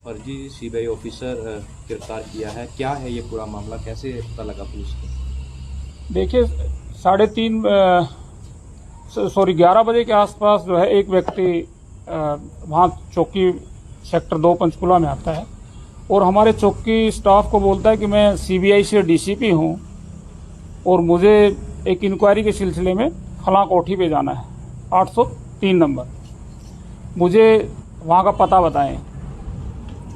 फर्जी CBI officer गिरफ्तार किया है। क्या है ये पूरा मामला, कैसे पता लगा पुलिस को? देखिए 11 बजे के आसपास जो है एक व्यक्ति वहाँ चौकी सेक्टर 2 पंचकुला में आता है और हमारे चौकी स्टाफ को बोलता है कि मैं सीबीआई से डीसीपी हूँ और मुझे एक इंक्वायरी के सिलसिले में फलां कोठी पे जाना है 803 नंबर, मुझे वहाँ का पता बताएं।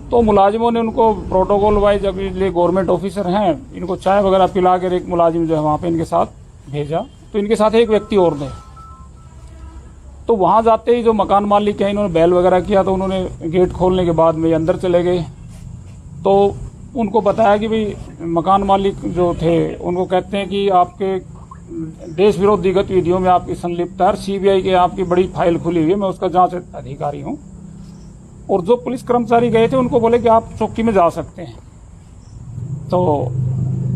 तो मुलाजिमों ने उनको प्रोटोकॉल वाइज, अभी ये गवर्नमेंट ऑफिसर हैं, इनको चाय वगैरह पिला कर एक मुलाजिम जो है वहाँ पे इनके साथ भेजा। तो इनके साथ एक व्यक्ति और थे। तो वहाँ जाते ही जो मकान मालिक है, इन्होंने बैल वगैरह किया, तो उन्होंने गेट खोलने के बाद में अंदर चले गए। तो उनको बताया कि भाई मकान मालिक जो थे उनको कहते हैं कि आपके देश विरोधी गतिविधियों में आपकी संलिप्तता है, सीबीआई के आपकी बड़ी फाइल खुली हुई है, मैं उसका जांच अधिकारी हूँ। और जो पुलिस कर्मचारी गए थे उनको बोले कि आप चौकी में जा सकते हैं। तो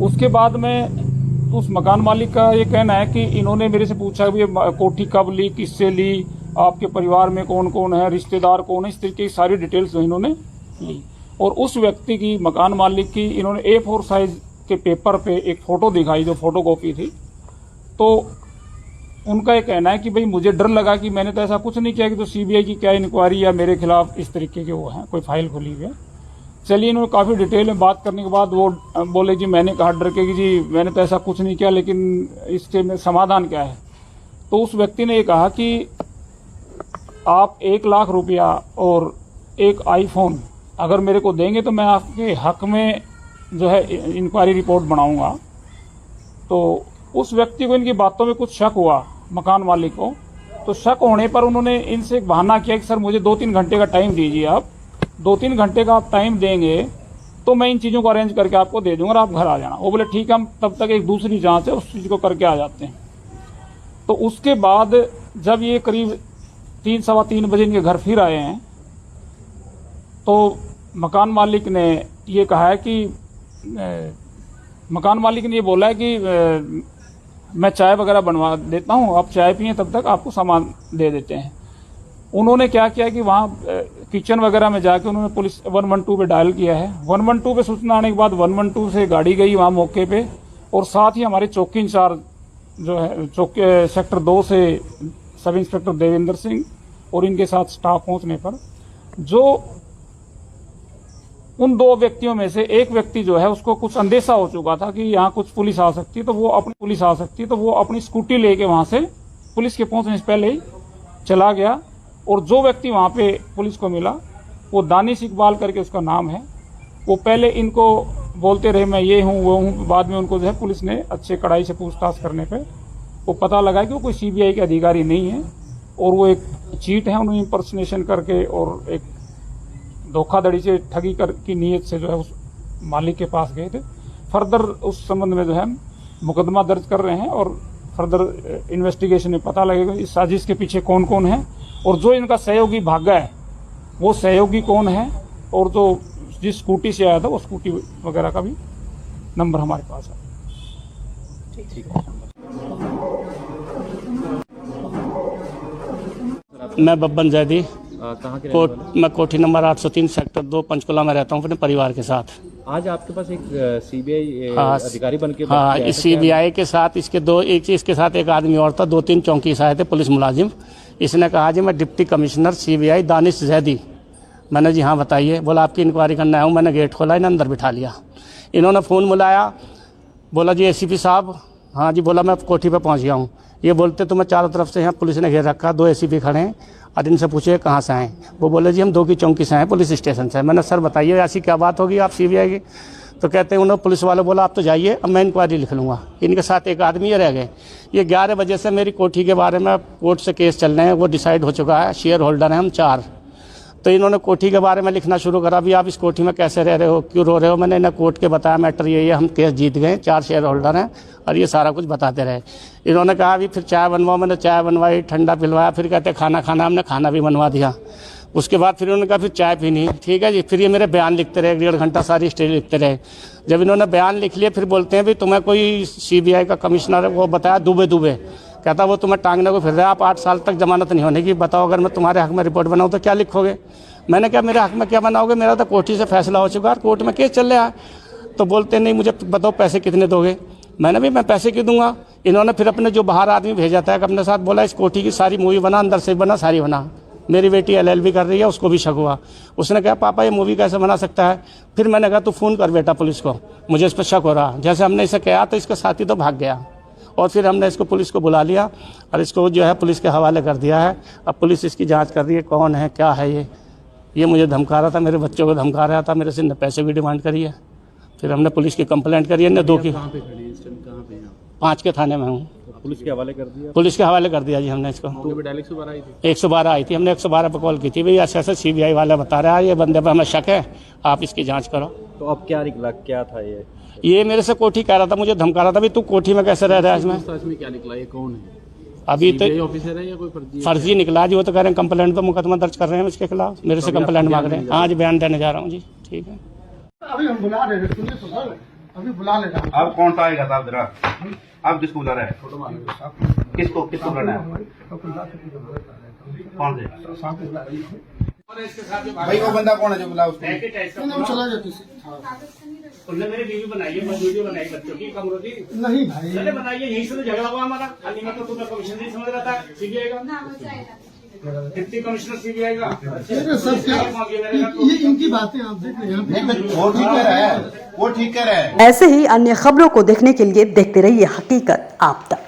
उसके बाद में उस मकान मालिक का ये कहना है कि इन्होंने मेरे से पूछा कि ये कोठी कब ली, किससे ली, आपके परिवार में कौन कौन है, रिश्तेदार कौन है, इस तरीके की सारी डिटेल्स जो इन्होंने ली। और उस व्यक्ति की, मकान मालिक की, इन्होंने A4 साइज के पेपर पे एक फ़ोटो दिखाई जो फ़ोटो कॉपी थी। तो उनका ये कहना है कि भाई मुझे डर लगा कि मैंने तो ऐसा कुछ नहीं किया कि तो सीबीआई की क्या इंक्वायरी या मेरे खिलाफ इस तरीके के वो हैं, कोई फाइल खुली हुई है। चलिए, इन्होंने काफ़ी डिटेल में बात करने के बाद वो बोले जी मैंने कहा डर के कि जी मैंने तो ऐसा कुछ नहीं किया, लेकिन इसके में समाधान क्या है। तो उस व्यक्ति ने ये कहा कि आप 1 लाख रुपया और एक आईफोन अगर मेरे को देंगे तो मैं आपके हक में जो है इंक्वायरी रिपोर्ट बनाऊंगा। तो उस व्यक्ति को इनकी बातों में कुछ शक हुआ, मकान मालिक को। तो शक होने पर उन्होंने इनसे एक बहाना किया कि सर मुझे 2-3 घंटे का टाइम दीजिए, आप 2-3 घंटे का आप टाइम देंगे तो मैं इन चीज़ों को अरेंज करके आपको दे दूंगा और आप घर आ जाना। वो बोले ठीक है, हम तब तक एक दूसरी जांच है उस चीज़ को करके आ जाते हैं। तो उसके बाद जब ये करीब 3-3:15 बजे इनके घर फिर आए हैं तो मकान मालिक ने ये कहा है कि मकान मालिक ने ये बोला है कि मैं चाय वगैरह बनवा देता हूँ, आप चाय पिए, तब तक आपको सामान दे देते हैं। उन्होंने क्या किया कि वहाँ किचन वगैरह में जाके उन्होंने पुलिस 112 पे डायल किया है। 112 पे सूचना आने के बाद 112 से गाड़ी गई वहाँ मौके पे, और साथ ही हमारे चौकी इंचार्ज जो है चौकी सेक्टर 2 से सब इंस्पेक्टर देवेंद्र सिंह और इनके साथ स्टाफ पहुँचने पर जो उन 2 व्यक्तियों में से एक व्यक्ति जो है उसको कुछ अंदेशा हो चुका था कि यहाँ कुछ पुलिस आ सकती है, तो वो अपनी स्कूटी लेके वहाँ से पुलिस के पहुँचने से पहले ही चला गया। और जो व्यक्ति वहाँ पे पुलिस को मिला वो दानिश इकबाल करके उसका नाम है। वो पहले इनको बोलते रहे मैं ये हूँ वो हूँ, बाद में उनको जो है पुलिस ने अच्छे कड़ाई से पूछताछ करने पर वो पता लगा कि वो कोई सीबीआई के अधिकारी नहीं है और वो एक चीट है। उन्होंने इंपर्सनेशन करके और एक धोखाधड़ी से ठगी कर की नीयत से जो है उस मालिक के पास गए थे। फर्दर उस संबंध में जो है मुकदमा दर्ज कर रहे हैं और फर्दर इन्वेस्टिगेशन में पता लगेगा इस साजिश के पीछे कौन कौन है और जो इनका सहयोगी भागा है वो सहयोगी कौन है, और जो जिस स्कूटी से आया था वो स्कूटी वगैरह का भी नंबर हमारे पास है। ठीक है। मैं बब्बन जैदी, कहाँ के रहने वाले? मैं कोठी नंबर 803 सेक्टर 2 पंचकुला में रहता हूँ अपने परिवार के साथ। आज आपके पास एक सीबीआई हाँ, अधिकारी बन के हाँ, इस सीबीआई के साथ इसके साथ एक आदमी और था, 2-3 चौकी से आए थे पुलिस मुलाजिम। इसने कहा जी मैं deputy commissioner CBI Danish Zaidi. मैंने जी हाँ बताइए। बोला आपकी इंक्वायरी करना है। मैंने गेट खोला, इन्हें अंदर बिठा लिया। इन्होंने फ़ोन बुलाया, बोला जी एसीपी साहब। हाँ जी, बोला मैं कोठी पर पहुँच गया हूँ। ये बोलते तो मैं चारों तरफ से यहाँ पुलिस ने घेर रखा, 2 एसीपी खड़े हैं और इनसे पूछे कहाँ से आए। वो बोले जी हम 2 की चौकी से आए, पुलिस स्टेशन से। मैंने सर बताइए ऐसी क्या बात होगी आप सीबीआई की? तो कहते हैं उन्होंने पुलिस वाले बोला आप तो जाइए, अब मैं इंक्वायरी लिख लूँगा। इनके साथ एक आदमी ये रह गए। ये 11 बजे से मेरी कोठी के बारे में कोर्ट से केस चल रहे हैं, वो डिसाइड हो चुका है। शेयर होल्डर हैं हम 4। तो इन्होंने कोठी के बारे में लिखना शुरू करा, अभी आप इस कोठी में कैसे रह रहे हो, क्यों रो रहे हो। मैंने इन्हें कोर्ट के बताया मैटर ये हम केस जीत गए, 4 शेयर होल्डर हैं, और ये सारा कुछ बताते रहे। इन्होंने कहा अभी फिर चाय बनवाओ, मैंने चाय बनवाई, ठंडा पिलवाया। फिर कहते खाना खाना, हमने खाना भी बनवा दिया। उसके बाद फिर उन्होंने कहा फिर चाय पीनी, ठीक है जी। फिर ये मेरे बयान लिखते रहे, 1.5 घंटा सारी स्टेज लिखते रहे। जब इन्होंने बयान लिख लिए फिर बोलते हैं भाई तुम्हें कोई सीबीआई का कमिश्नर है वो बताया दुबे। कहता वो तुम्हें टांगने को फिर रहा है, आप 8 साल तक जमानत नहीं होने की, बताओ अगर मैं तुम्हारे हक में रिपोर्ट बनाऊँ तो क्या लिखोगे। मैंने कहा मेरे हक में क्या बनाओगे, मेरा तो कोर्ट से फैसला हो चुका है, कोर्ट में केस चल रहा है। तो बोलते नहीं मुझे बताओ पैसे कितने दोगे। मैंने भी मैं पैसे क्यों दूंगा। इन्होंने फिर अपने जो बाहर आदमी भेजा था अपने साथ, बोला इस कोठी की सारी मूवी बना, अंदर से बना, सारी बना। मेरी बेटी LLB कर रही है, उसको भी शक हुआ। उसने कहा पापा ये मूवी कैसे बना सकता है। फिर मैंने कहा तू फ़ोन कर बेटा पुलिस को, मुझे इस पर शक हो रहा। जैसे हमने इसे कहा तो इसका साथी तो भाग गया और फिर हमने इसको पुलिस को बुला लिया और इसको जो है पुलिस के हवाले कर दिया है। अब पुलिस इसकी जाँच कर रही है कौन है क्या है। ये मुझे धमका रहा था, मेरे बच्चों को धमका रहा था, मेरे से पैसे भी डिमांड करी है। फिर हमने पुलिस की कंप्लेंट करी है। 2 की 5 के थाने में हूँ। पुलिस के हवाले कर दिया। पुलिस के हवाले कर दिया जी हमने इसको। 112 आई थी, हमने 112 पर कॉल की थी, भाई ऐसे ऐसे CBI वाला बता रहा है ये बंदे पर हमें शक है, आप इसकी जांच करो। तो अब क्या निकला, क्या था ये मेरे से कोठी कह रहा था, मुझे धमका रहा था भाई तू कोठी में कैसे रह रहा है। इसमें क्या निकला, ये कौन है? अभी तो ऑफिसर है या कोई फर्जी निकला जी। वो तो कह रहे हैं कंप्लेंट तो मुकदमा दर्ज कर रहे हैं इसके खिलाफ, मेरे से कंप्लेंट मांग रहे हैं। आज बयान देने जा रहा हूँ जी। ठीक है, अभी हम बुला रहे हैं, सुनिए तो सर, अभी बुला ले रहा हूं। अब कौन सा आएगा साहब जरा, अब किसको बुला रहे हैं, किसको बुलाना है, कौन से भाई, वो बंदा कौन है जो बुला उसको। हम चला जाते उन्होंने मेरी बीवी बनाई है, वीडियो बनाई बच्चों की कमरों की। नहीं भाई, पहले बनाइए, यहीं से तो झगड़ा हुआ हमारा। खाली मैं तो तुम्हें कमीशन नहीं समझ रहा था CBI का, डिप्टी कमिश्नर CBI का। सर क्या ये इनकी बातें आप देख रहे हैं, वो ठीक कह रहा है, वो ठीक कह रहा है। ऐसे ही अन्य खबरों को देखने के लिए देखते रहिए हकीकत आप तक।